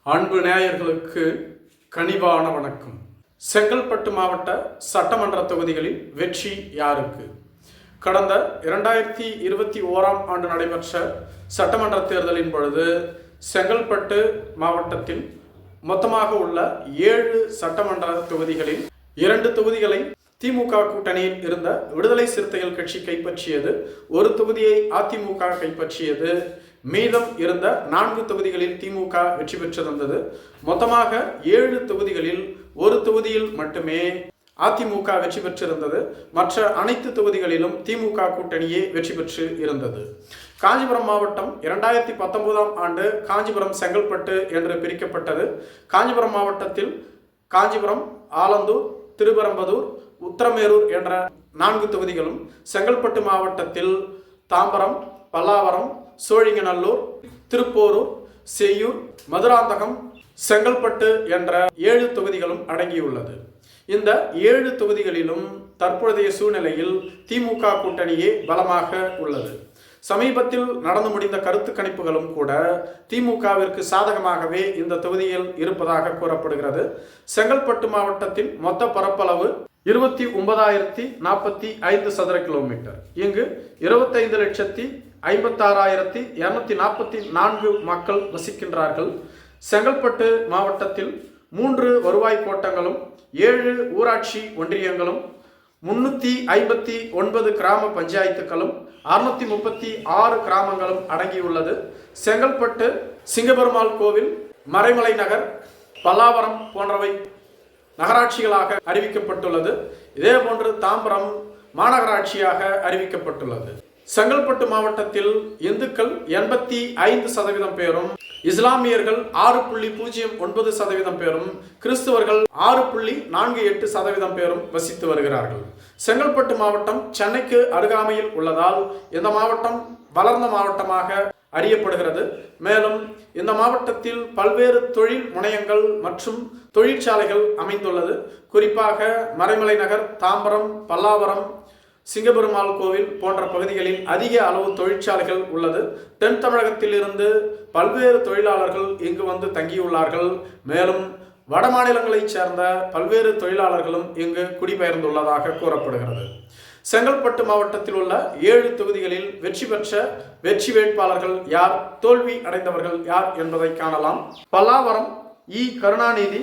அன்பு நேயர்களுக்கு கனிவான வணக்கம். செங்கல்பட்டு மாவட்ட சட்டமன்ற தொகுதிகளில் வெற்றி யாருக்கு? கடந்த 2021ஆம் ஆண்டு நடைபெற்ற சட்டமன்ற தேர்தலின் பொழுது செங்கல்பட்டு மாவட்டத்தில் மொத்தமாக உள்ள 7 சட்டமன்ற தொகுதிகளில் 2 தொகுதிகளை திமுக கூட்டணியில் இருந்த விடுதலை சிறுத்தைகள் கட்சி கைப்பற்றியது. ஒரு தொகுதியை அதிமுக கைப்பற்றியது. மீதம் இருந்த 4 தொகுதிகளில் திமுக வெற்றி பெற்றிருந்தது. மொத்தமாக 7 தொகுதிகளில் ஒரு தொகுதியில் மட்டுமே அதிமுக வெற்றி பெற்றிருந்தது. மற்ற அனைத்து தொகுதிகளிலும் திமுக கூட்டணியே வெற்றி பெற்று இருந்தது. காஞ்சிபுரம் மாவட்டம் 2019ஆம் ஆண்டு காஞ்சிபுரம் செங்கல்பட்டு என்று பிரிக்கப்பட்டது. காஞ்சிபுரம் மாவட்டத்தில் காஞ்சிபுரம், ஆலந்தூர், திருப்பரம்பதூர், உத்திரமேரூர் என்ற 4 தொகுதிகளும், செங்கல்பட்டு மாவட்டத்தில் தாம்பரம், பல்லாவரம், சோழிங்கநல்லூர், திருப்போரூர், செய்யூர், மதுராந்தகம், செங்கல்பட்டு என்ற 7 தொகுதிகளும் அடங்கியுள்ளது. இந்த 7 தொகுதிகளிலும் தற்போதைய சூழ்நிலையில் திமுக கூட்டணியே பலமாக உள்ளது. சமீபத்தில் நடந்து முடிந்த கருத்து கணிப்புகளும் கூட திமுகவிற்கு சாதகமாகவே இந்த தொகுதியில் இருப்பதாக கூறப்படுகிறது. செங்கல்பட்டு மாவட்டத்தின் மொத்த பரப்பளவு 29,045 சதுர கிலோமீட்டர். இங்கு 25,56,244 மக்கள் வசிக்கின்றார்கள். செங்கல்பட்டு மாவட்டத்தில் 3 வருவாய் கோட்டங்களும் 7 ஊராட்சி ஒன்றியங்களும் 359 கிராம பஞ்சாயத்துக்களும் 636 கிராமங்களும் அடங்கியுள்ளது. செங்கல்பட்டு சிங்கபெருமாள் கோவில், மறைமலை நகர், பல்லாவரம் போன்றவை நகராட்சிகளாக அறிவிக்கப்பட்டுள்ளது. இதேபோன்று தாம்பரம் மாநகராட்சியாக அறிவிக்கப்பட்டுள்ளது. செங்கல்பட்டு மாவட்டத்தில் இந்துக்கள் 85% பேரும், இஸ்லாமியர்கள் 6.09% பேரும், கிறிஸ்துவர்கள் 6.48% பேரும் வசித்து வருகிறார்கள். செங்கல்பட்டு மாவட்டம் சென்னைக்கு அருகாமையில் உள்ளதால் இந்த மாவட்டம் வளர்ந்த மாவட்டமாக அறியப்படுகிறது. மேலும் இந்த மாவட்டத்தில் பல்வேறு தொழில் முனையங்கள் மற்றும் தொழிற்சாலைகள் அமைந்துள்ளது. குறிப்பாக மறைமலை நகர், தாம்பரம், பல்லாவரம், சிங்கபெருமாள் கோவில் போன்ற பகுதிகளில் அதிக அளவு தொழிற்சாலைகள் உள்ளது. தென் தமிழகத்தில் இருந்து பல்வேறு தொழிலாளர்கள் இங்கு வந்து தங்கியுள்ளார்கள். மேலும் வட மாநிலங்களைச் சேர்ந்த பல்வேறு தொழிலாளர்களும் இங்கு குடிபெயர்ந்துள்ளதாக கூறப்படுகிறது. செங்கல்பட்டு மாவட்டத்தில் உள்ள 7 தொகுதிகளில் வெற்றி பெற்ற வெற்றி வேட்பாளர்கள் யார், தோல்வி அடைந்தவர்கள் யார் என்பதை காணலாம். பல்லாவரம் இ. கருணாநிதி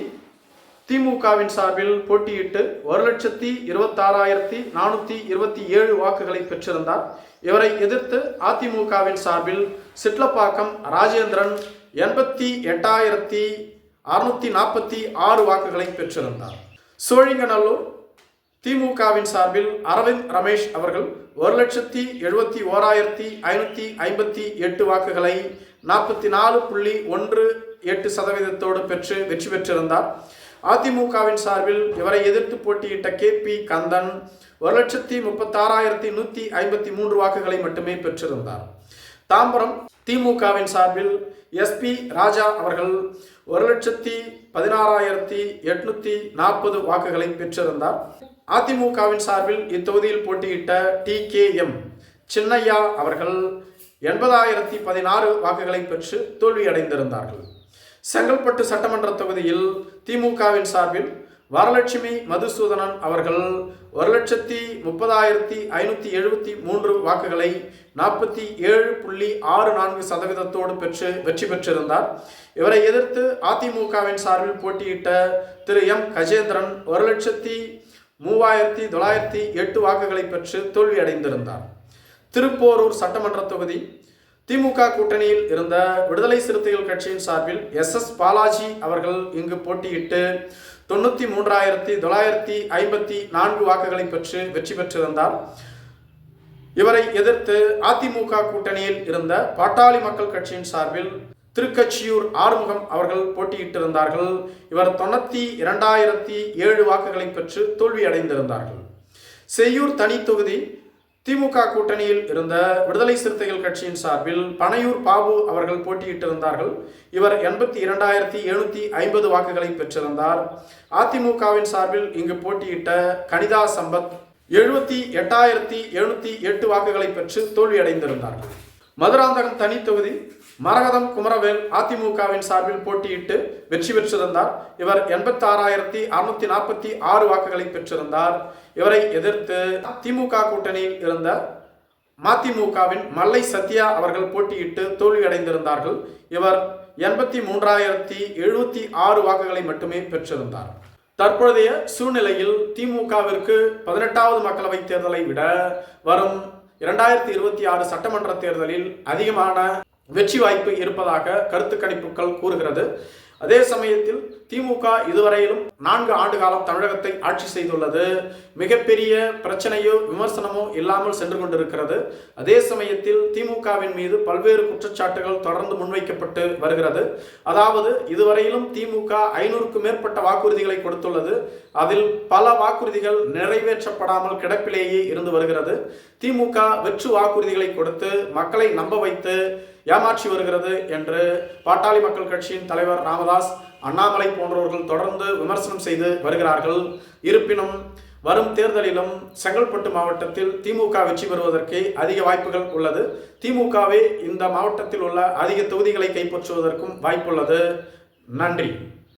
திமுகவின் சார்பில் போட்டியிட்டு 1,26,427 வாக்குகளை பெற்றிருந்தார். இவரை எதிர்த்து அதிமுகவின் சார்பில் சிட்லப்பாக்கம் ராஜேந்திரன் 88,646 வாக்குகளை பெற்றிருந்தார். சோழிங்கநல்லூர் திமுகவின் சார்பில் அரவிந்த் ரமேஷ் அவர்கள் 1,71,558 வாக்குகளை 44.18% பெற்று வெற்றி பெற்றிருந்தார். அதிமுகவின் சார்பில் இவரை எதிர்த்து போட்டியிட்ட KP கந்தன் 1,36,153 வாக்குகளை மட்டுமே பெற்றிருந்தார். தாம்பரம் திமுகவின் சார்பில் SP ராஜா அவர்கள் 1,16,840 வாக்குகளை பெற்றிருந்தார். அதிமுகவின் சார்பில் இத்தொகுதியில் போட்டியிட்ட TKM சின்னையா அவர்கள் 80,016 வாக்குகளை பெற்று தோல்வியடைந்திருந்தார்கள். செங்கல்பட்டு சட்டமன்ற தொகுதியில் திமுகவின் சார்பில் வரலட்சுமி மதுசூதனன் அவர்கள் 1,30,573 வாக்குகளை 47.64% பெற்று வெற்றி பெற்றிருந்தார். இவரை எதிர்த்து அதிமுகவின் சார்பில் போட்டியிட்ட திரு M. கஜேந்திரன் 1,03,908 வாக்குகளை பெற்று தோல்வியடைந்திருந்தார். திருப்போரூர் சட்டமன்ற தொகுதி திமுக கூட்டணியில் இருந்த விடுதலை சிறுத்தைகள் கட்சியின் சார்பில் SS பாலாஜி அவர்கள் இங்கு போட்டியிட்டு 93,954 வாக்குகளை பெற்று வெற்றி பெற்றிருந்தார். இவரை எதிர்த்து அதிமுக கூட்டணியில் இருந்த பாட்டாளி மக்கள் கட்சியின் சார்பில் திருக்கச்சியூர் ஆறுமுகம் அவர்கள் போட்டியிட்டிருந்தார்கள். இவர் 92,007 வாக்குகளை பெற்று தோல்வியடைந்திருந்தார்கள். செய்யூர் தனி தொகுதி திமுக கூட்டணியில் இருந்த விடுதலை சிறுத்தைகள் கட்சியின் சார்பில் பனையூர் பாபு அவர்கள் போட்டியிட்டிருந்தார்கள். இவர் 82,750 வாக்குகளை பெற்றிருந்தார். அதிமுகவின் சார்பில் இங்கு போட்டியிட்ட கனிதா சம்பத் 78,708 வாக்குகளை பெற்று தோல்வியடைந்திருந்தார்கள். மதுராந்தகம் தனி தொகுதி மரகதம் குமரவேல் அதிமுகவின் சார்பில் போட்டியிட்டு வெற்றி பெற்றிருந்தார். இவர் 86,646 வாக்குகளை பெற்றிருந்தார். இவரை எதிர்த்து திமுக கூட்டணியில் இருந்த மதிமுகவின் மல்லை சத்யா அவர்கள் போட்டியிட்டு தோல்வியடைந்திருந்தார்கள். இவர் 83,076 வாக்குகளை மட்டுமே பெற்றிருந்தார். தற்போதைய சூழ்நிலையில் திமுகவிற்கு 18வது மக்களவைத் தேர்தலை விட வரும் 2026 சட்டமன்ற தேர்தலில் அதிகமான வெற்றி வாய்ப்பு இருப்பதாக கருத்து கணிப்புகள் கூறுகிறது. அதே சமயத்தில் திமுக இதுவரையிலும் 4 ஆண்டு காலம் தமிழகத்தை ஆட்சி செய்துள்ளது. மிகப்பெரிய பிரச்சனையோ விமர்சனமோ இல்லாமல் சென்று கொண்டிருக்கிறது. அதே சமயத்தில் திமுகவின் மீது பல்வேறு குற்றச்சாட்டுகள் தொடர்ந்து முன்வைக்கப்பட்டு வருகிறது. அதாவது இதுவரையிலும் திமுக 500க்கும் மேற்பட்ட வாக்குறுதிகளை கொடுத்துள்ளது. அதில் பல வாக்குறுதிகள் நிறைவேற்றப்படாமல் கிடப்பிலேயே இருந்து வருகிறது. திமுக வெற்று வாக்குறுதிகளை கொடுத்து மக்களை நம்ப வைத்து ஏமாற்றி வருகிறது என்று பாட்டாளி மக்கள் கட்சியின் தலைவர் ராமதாஸ், அண்ணாமலை போன்றவர்கள் தொடர்ந்து விமர்சனம் செய்து வருகிறார்கள். இருப்பினும் வரும் தேர்தலிலும் செங்கல்பட்டு மாவட்டத்தில் திமுக வெற்றி பெறுவதற்கு அதிக வாய்ப்புகள் உள்ளது. திமுகவே இந்த மாவட்டத்தில் உள்ள அதிக தொகுதிகளை கைப்பற்றுவதற்கும் வாய்ப்புள்ளது. நன்றி.